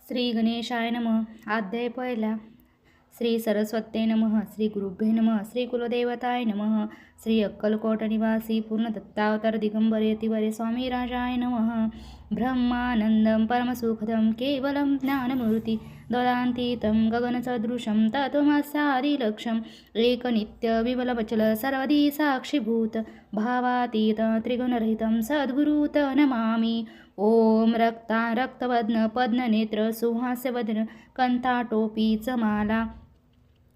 श्री गणेशाय नमः. अध्याय पहिला. श्री सरस्वत्यै नमः. श्री गुरुभ्ये नमः. श्री कुलदेवताय नमः. श्री अक्कलकोट निवासी पूर्ण दत्तावतार दिगंबर यतिवरे स्वामी राजाय नमः. ब्रह्मानंदं परमसुखदं केवलं ज्ञानमूर्ति ददान्तीतं गगनसदृशं तत्त्वमस्यादिलक्ष्यम् एकनित्यविमलवचल सर्वदी साक्षीभूत भावातीत त्रिगुणरहितं सद्गुरुत नमामि. ओम रक्तवदन पद्मनेत्र सुहास्यवदन कंठाटोपी माला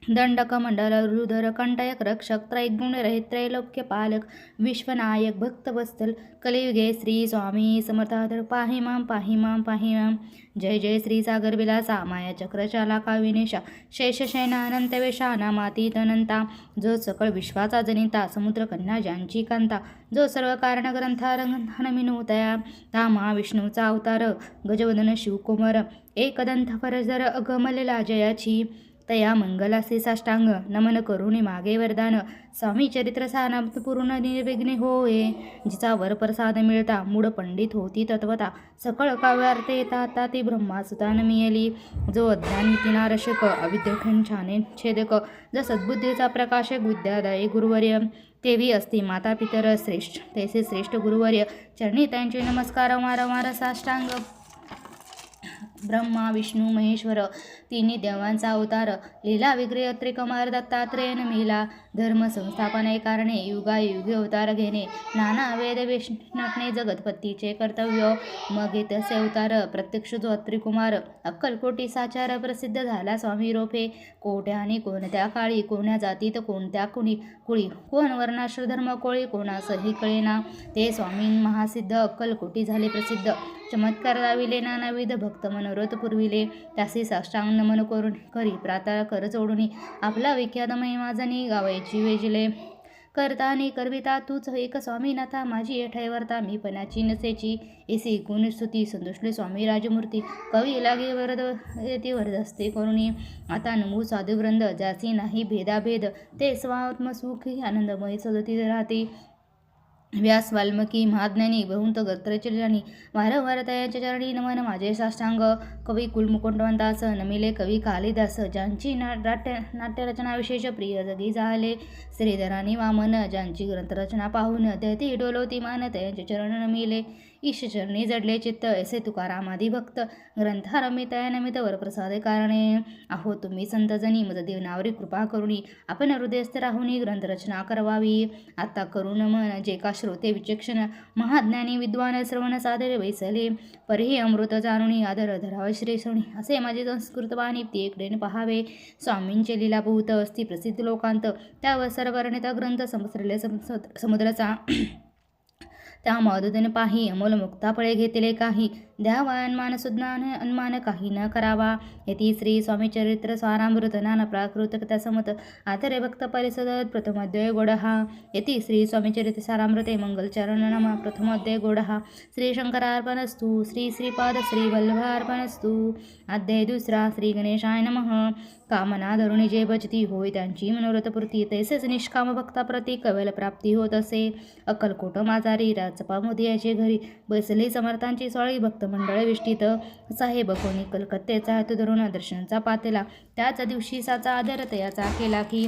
दंडकमंडल रुदर कंटक रक्षक त्रैगुणरहित त्रैलोक्यपालक विश्वनायक भक्तवत्सल कलियुगे श्री स्वामी समर्थाधर पाहि मां पाहि मां पाहि मां. जय जय श्री सागर विलासा माया चक्रचाला काविनेशा शेषशयनानंत वेशाना मातीतनंता जो सकळ विश्वाचा जनिता समुद्र कन्या ज्यांची कांता जो सर्व कारण ग्रंथा रंगनमिनोतया ता महाविष्णूचा अवतार गजवदन शिवकुमार एकदंत फरजर अगमलेला जयाची तया मंगलासे साष्टांग नमन करुणी मागे वरदान स्वामी चरित्र सारांत पूर्ण निर्विघ्ने होय. जिचा वर प्रसाद मिळता मूळ पंडित होती तत्वता सकळ काव्यार्थे येता ती ब्रह्मासुतान मिळाली. जो अज्ञान वितीनारशक अविद्यखंडाने छेदक जो सद्बुद्धीचा प्रकाशक विद्यादायी गुरुवर्य तेवी असती माता पितर श्रेष्ठ तैसे श्रेष्ठ गुरुवर्य चरणी त्यांचे नमस्कार वारंवार साष्टांग. ब्रह्मा विष्णू महेश्वर तिन्ही देवांचा अवतार लीला विग्रह त्रिकमार दत्तात्रेयन मेला धर्म संस्थापने कारणे युगायुगे अवतार घेणे नाना वेद नटणे जगतपतीचे कर्तव्य मग तसे अवतार प्रत्यक्ष जो त्रिकुमार अक्कलकोटी साचार प्रसिद्ध झाला स्वामी रोपे कोट्याने कोणत्या काळी कोण्या जातीत कोणत्या कुळी कोण वर्णाश्रधर्म कोळी कोणासही कळेना ते स्वामी महासिद्ध अक्कलकोटी झाले प्रसिद्ध चमत्कार दाविले नानाविध भक्त मनोरथ पुरविले त्यासी साष्टांग नमन करून करी प्रातः कर जोडून आपला विख्यात महिमा जनी गावायची वेजले करतानी करविता तूच एक स्वामीनाथा माझी ठैवरता मी पणाची नसेची एसी गुण स्तुती संतोषले स्वामी राजमूर्ती कवी लागे वरद येते वरदस्ते करुणी आता नमू साधुवृंद जासी नाही भेदाभेद ते स्वात्मसुखी आनंदमय सदती राहते. व्यास वाल्मिकी महाज्ञानी बहुंत गर्त्रचरणी वारंवार तयांच्या चरणी नमन माझे साष्टांग. कवी कुलमुकुटवंतास नमिले कवी कालिदास ज्यांची नाट्यरचना विशेष प्रिय जगी झाले श्रीधरानी वामन ज्यांची ग्रंथरचना पाहून दैती डोलवती मान तयांचे चरण नमिले ईशचरणी जडले चित्त ऐसे तुकारामादी भक्त ग्रंथारंभी तयानमित वरप्रसाद कारणे आहो तुम्ही संतजनी मज देवनावरी कृपा करुणी आपण हृदयस्थ राहुनी ग्रंथरचना करवावी. आता करुण मन जे का श्रोते विचक्षण महाज्ञानी विद्वान श्रवण सादर वैसले परीही अमृत जाणुनी आदर धराव श्रेष्ठणी असे माझे संस्कृत वाणी ती एकडेन पहावे. स्वामींचे लीलाभूत असती प्रसिद्ध लोकांत त्यावर सर्वर्णित ग्रंथ संपसरले समुद्राचा त्या मधुतेने पाही अमोल मुक्ताफळे घेतले काही द्यावा अन्मान सुज्ञान अन्मान काही न करावा. येथे श्री स्वामी चरित्र स्वारामृत नाना प्राकृत कथा समत आतरे भक्त परिसद प्रथमोदय गोडहा. येथे श्री स्वामी चरित्र सारामृते मंगलचरण नम प्रथमोदय गोडहा. श्री शंकरार्पणस्तु श्री श्रीपाद श्री वल्लभार्पणस्तु. अध्याय दुसरा. श्री गणेशाय नमः. कामना धरुणी जे भजती होय त्यांची मनोरथपूर्ती तैसेच निष्काम भक्ताप्रती कवल प्राप्ती होत असे. अक्कलकोट माजारी राजपा मोदियाचे घरी बसली समर्थांची स्वाळी भक्त मंडळ विष्टित साहेब कोणी कलकत्त्याचा हात धरून दर्शनाचा पातेला त्याच दिवशी साचा आदर तयाचा केला की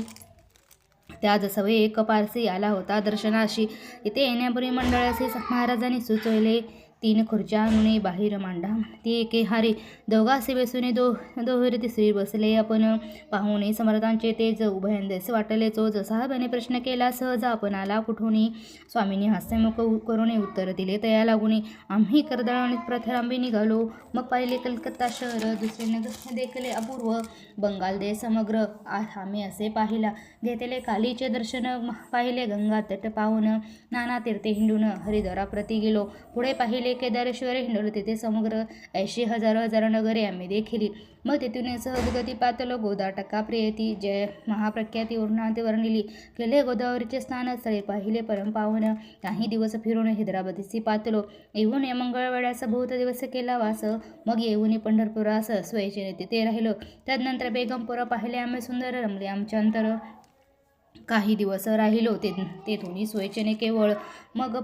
त्याच सवय एक पारसी आला होता दर्शनाशी. इथे येण्यापूर्वी मंडळाचे महाराजांनी सुचवले 3 खुर्च्या आणून बाहेर मांडा ती एके हारी दोघांचे बेसूने दोहरे तिसरी बसले. आपण पाहुणे समर्थांचे तेज उभयंदेस वाटले चोज साहेबाने प्रश्न केला सहज आपण आला कुठून. स्वामींनी हास्यमुख करून उत्तर दिले तया लागून आम्ही कर्दळवणीत प्रथरांबी निघालो. मग पाहिले कलकत्ता शहर दुसरे नगर देखले अपूर्व बंगाल देश समग्र आम्ही असे पाहिला घेतले कालीचे दर्शन पाहिले गंगा तट पाहून नाना तीर्थे हिंडून हरिद्वाराप्रती गेलो. पुढे पाहिले केदारेश्वर हिंडलो तिथे समग्र 80,000 नगरे आम्ही देखील. मग तेथून सहजगती पातलो गोदा टक्का प्रियती जय महाप्रख्याती वर्णांती वर्णिली केले गोदावरीचे स्नान स्थळे पाहिले परम पावन. काही दिवस फिरून हैदराबादीसी पातलो येऊन या मंगळवेळ्यास बहुत दिवस केला वास. मग येऊन पंढरपुरास स्वयंचेने तिथे राहिलो. त्यानंतर बेगमपुरा पाहिले आम्ही सुंदर रमले आमच्या अंतर. काही दिवस राहिलो तेथून स्वयंचेने केवळ. मग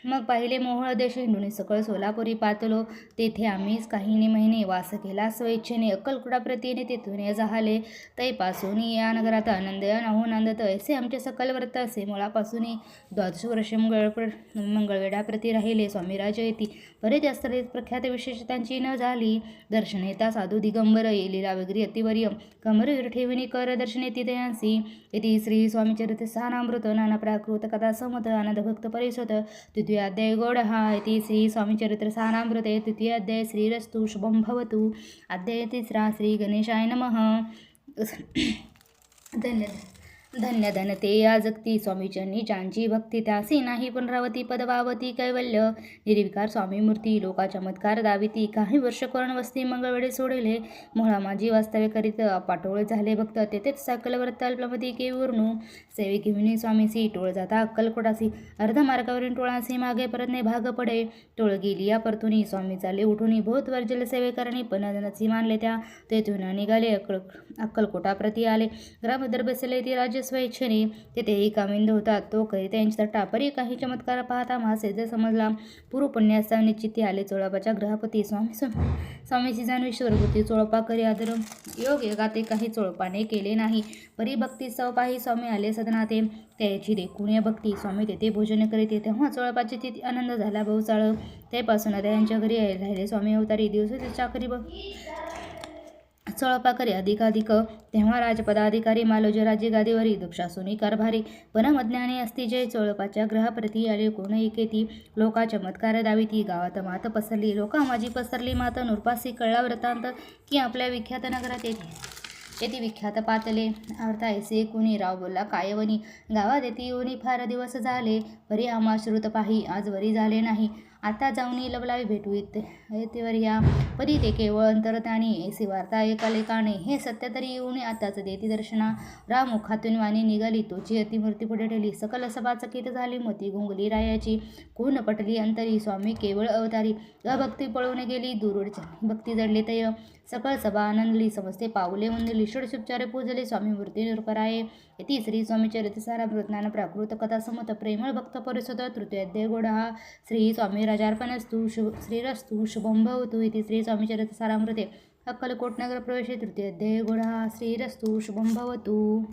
मग पाहिले मोहोळ देश हिंडून सकळ सोलापुरी पातलो. तेथे आम्हीच काही महिने वास केला स्वेच्छेने. अक्कलकोटाप्रती तेथून झाले. तैपासून या नगरात आनंद नाहून आनंदत. ऐसे आमचे सकल व्रत असे. मुळापासून 12 वर्षे मंगळवेढ्याप्रती राहिले. स्वामीराज येती बरेच असतरीत प्रख्यात विशेषतांची न झाली. दर्शन येता साधू दिगंबर लीला वगैरे अतिवर्य कमरवीर ठेवणी कर दर्शन येती दयांसी. येती श्री स्वामीचरित्र सारामृत नाना प्राकृत कथा समत आनंद भक्त परिसत. तृतीय अध्याय गौड हा. येती श्री स्वामीचरित्र सारामृत. तृतीय अध्याय श्रीरस्तु शुभम भवतु. अध्याय 3 श्री गणेशाय नमः. धन्य धनते या जगती स्वामीचरणी ज्यांची भक्ती त्यासी नाही पुनरावती पदवावती कैवल्य. निर्विकार स्वामी मूर्ती लोका चमत्कार दाविती. काही वर्ष करून वस्ती मंगळवेढे सोडले. मोहळा माझी वास्तव्य करीत पाटोळ झाले भक्त. तेथेच सकल व्रत अल्पमती केऊरनु. सेवे घेऊन स्वामीसी टोळ जाता अक्कलकोटासी. अर्ध मार्गावरील टोळासी मागे परतणे भाग पडे. टोळ गेली या परतुनी स्वामी चाले उठून. बहुत वर्जल सेवे करणी पण नसी मानले त्या. तेथून निघाले अक्कलकोटाप्रती आले. ग्रामदर बसले ती राज्य स्वेच्छेने. तेथेही कामिंद होता तो करी त्यांच्या तटापरी. काही चमत्कार पाहता महासेज समजला. पूर्व पुण्याचा निश्चिती आले. चोळपाच्या ग्रहपती स्वामीची जाणवी ईश्वरभूती. चोळपा करी आदर योग योगाते काही चोळपाने केले नाही. परी भक्ती सवपाही स्वामी आले सदनाते. त्याची देखून भक्ती स्वामी तेथे भोजन करीत. तेव्हा चोळपाची तिथे आनंद झाला बहुचाळ. त्यापासून त्यांच्या घरी राहिले स्वामी अवतारी. दिवस चाकरी चोळपा करे अधिकाधिक. तेव्हा राजपदाधिकारी मालोज राज्य गादीवरी. दुःशासुनी कारभारी परमज्ञानी असती जय. चोळपाच्या ग्रहाप्रती आले कोण एकेती. लोका चमत्कार दाविती. गावात मात पसरली. लोका माझी पसरली मात. नुरपासी कळला वृत्तांत की आपल्या विख्यात नगरात येथे विख्यात पातले. अर्था ऐसे कुणी राव बोलला कायवनी. गावात येथे येऊनी फार दिवस झाले. परी आम्हा श्रुत पाही आजवरी झाले नाही. आता जाऊनी लवलावी भेटू येतेवर या. परी ते केवळ अंतरत्यानी ऐसी वार्ता ऐकाले काणे. हे सत्य तरी येऊन आताच देती दर्शना. राम मुखातून वाणी निघाली तोची अतिमूर्ती पुढे ठेवली. सकल सभा चकित झाली मोती गुंगली रायाची. कोण पटली अंतरी स्वामी केवळ अवतारी. अभक्ती पळून गेली दूरची भक्ती जडले तय. सकळ सभा आनंदली समजते पाऊले वंदली. षोडशोपचारे पूजले स्वामी मूर्ती निरपराये. येती श्री स्वामीचरित्र सारामृत ज्ञान प्राकृत कथा समत प्रेमळ भक्त परिसत. तृतीय अध्याय गौड हा. श्री स्वामी राजार्पणस्तु श्रीरस्तु शुभम भवतु. इति श्री स्वामीचरित्र सारामृते. अक्कलकोट नगर प्रवेशे. तृतीय अध्याय गौड हा. श्रीरस्तु शुभम भवतु.